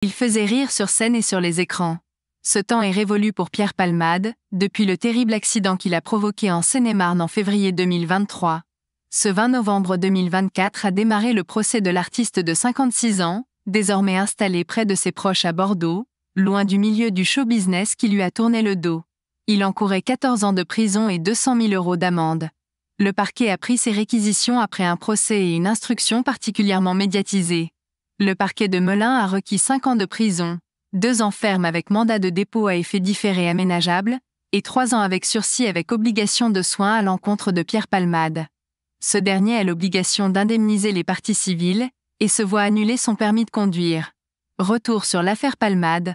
Il faisait rire sur scène et sur les écrans. Ce temps est révolu pour Pierre Palmade, depuis le terrible accident qu'il a provoqué en Seine-et-Marne en février 2023. Ce 20 novembre 2024 a démarré le procès de l'artiste de 56 ans, désormais installé près de ses proches à Bordeaux, loin du milieu du show business qui lui a tourné le dos. Il encourait 14 ans de prison et 200 000 € d'amende. Le parquet a pris ses réquisitions après un procès et une instruction particulièrement médiatisée. Le parquet de Melun a requis 5 ans de prison, 2 ans ferme avec mandat de dépôt à effet différé aménageable, et 3 ans avec sursis avec obligation de soins à l'encontre de Pierre Palmade. Ce dernier a l'obligation d'indemniser les parties civiles, et se voit annuler son permis de conduire. Retour sur l'affaire Palmade.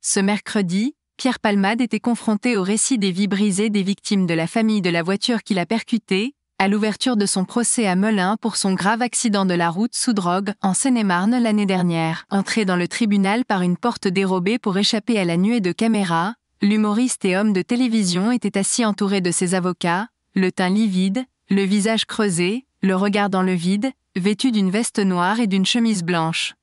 Ce mercredi, Pierre Palmade était confronté au récit des vies brisées des victimes de la famille de la voiture qu'il a percutée, à l'ouverture de son procès à Melun pour son grave accident de la route sous drogue en Seine-et-Marne l'année dernière. Entré dans le tribunal par une porte dérobée pour échapper à la nuée de caméras, l'humoriste et homme de télévision était assis entouré de ses avocats, le teint livide, le visage creusé, le regard dans le vide, vêtu d'une veste noire et d'une chemise blanche.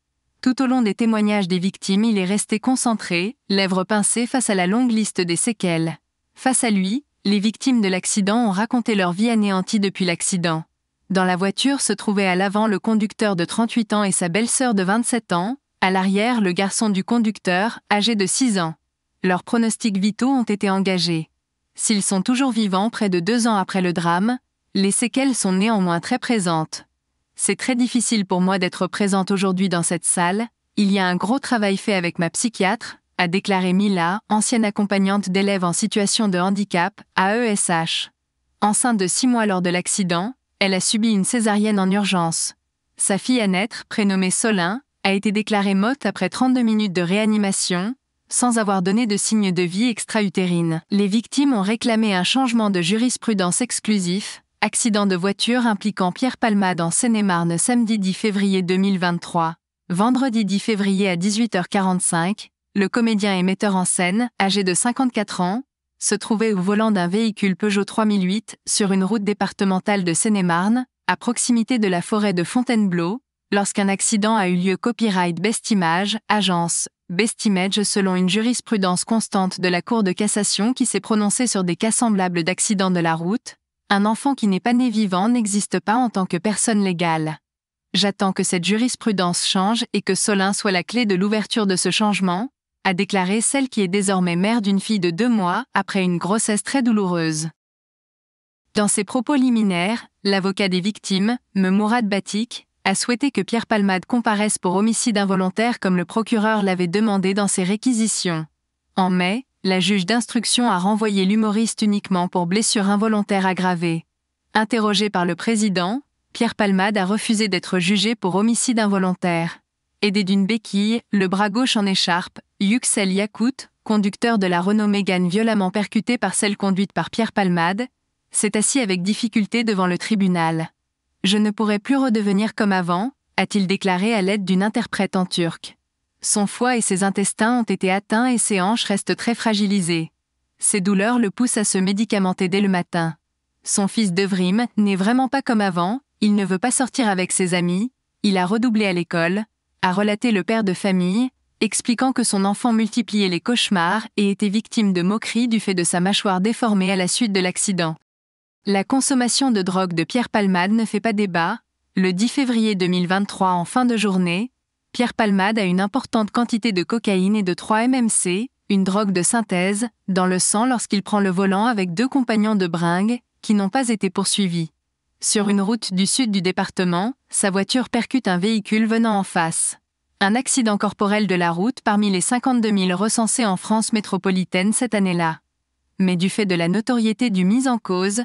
Tout au long des témoignages des victimes, il est resté concentré, lèvres pincées face à la longue liste des séquelles. Face à lui, les victimes de l'accident ont raconté leur vie anéantie depuis l'accident. Dans la voiture se trouvait à l'avant le conducteur de 38 ans et sa belle-sœur de 27 ans, à l'arrière le garçon du conducteur, âgé de 6 ans. Leurs pronostics vitaux ont été engagés. S'ils sont toujours vivants près de 2 ans après le drame, les séquelles sont néanmoins très présentes. C'est très difficile pour moi d'être présente aujourd'hui dans cette salle, il y a un gros travail fait avec ma psychiatre, a déclaré Mila, ancienne accompagnante d'élèves en situation de handicap, à ESH. Enceinte de 6 mois lors de l'accident, elle a subi une césarienne en urgence. Sa fille à naître, prénommée Solin, a été déclarée morte après 32 minutes de réanimation, sans avoir donné de signe de vie extra-utérine. Les victimes ont réclamé un changement de jurisprudence exclusif, accident de voiture impliquant Pierre Palmade en Seine-et-Marne samedi 10 février 2023. Vendredi 10 février à 18h45, le comédien et metteur en scène, âgé de 54 ans, se trouvait au volant d'un véhicule Peugeot 3008 sur une route départementale de Seine-et-Marne, à proximité de la forêt de Fontainebleau, lorsqu'un accident a eu lieu. Copyright Best Image, agence Best Image selon une jurisprudence constante de la Cour de cassation qui s'est prononcée sur des cas semblables d'accidents de la route. Un enfant qui n'est pas né vivant n'existe pas en tant que personne légale. J'attends que cette jurisprudence change et que Solin soit la clé de l'ouverture de ce changement, a déclaré celle qui est désormais mère d'une fille de 2 mois après une grossesse très douloureuse. Dans ses propos liminaires, l'avocat des victimes, Mourad Batik, a souhaité que Pierre Palmade comparaisse pour homicide involontaire comme le procureur l'avait demandé dans ses réquisitions. En mai, la juge d'instruction a renvoyé l'humoriste uniquement pour blessure involontaire aggravée. Interrogé par le président, Pierre Palmade a refusé d'être jugé pour homicide involontaire. Aidé d'une béquille, le bras gauche en écharpe, Yüksel Yakut, conducteur de la Renault Mégane violemment percutée par celle conduite par Pierre Palmade, s'est assis avec difficulté devant le tribunal. « Je ne pourrai plus redevenir comme avant », a-t-il déclaré à l'aide d'une interprète en turc. Son foie et ses intestins ont été atteints et ses hanches restent très fragilisées. Ses douleurs le poussent à se médicamenter dès le matin. Son fils Devrim n'est vraiment pas comme avant, il ne veut pas sortir avec ses amis, il a redoublé à l'école, a relaté le père de famille, expliquant que son enfant multipliait les cauchemars et était victime de moqueries du fait de sa mâchoire déformée à la suite de l'accident. La consommation de drogue de Pierre Palmade ne fait pas débat. Le 10 février 2023 en fin de journée, Pierre Palmade a une importante quantité de cocaïne et de 3-MMC, une drogue de synthèse, dans le sang lorsqu'il prend le volant avec 2 compagnons de bringue, qui n'ont pas été poursuivis. Sur une route du sud du département, sa voiture percute un véhicule venant en face. Un accident corporel de la route parmi les 52 000 recensés en France métropolitaine cette année-là. Mais du fait de la notoriété du mis en cause,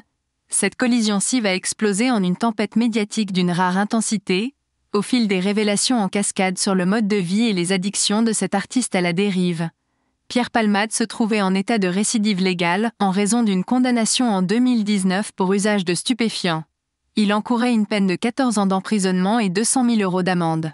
cette collision-ci va exploser en une tempête médiatique d'une rare intensité, au fil des révélations en cascade sur le mode de vie et les addictions de cet artiste à la dérive. Pierre Palmade se trouvait en état de récidive légale en raison d'une condamnation en 2019 pour usage de stupéfiants. Il encourait une peine de 14 ans d'emprisonnement et 200 000 € d'amende.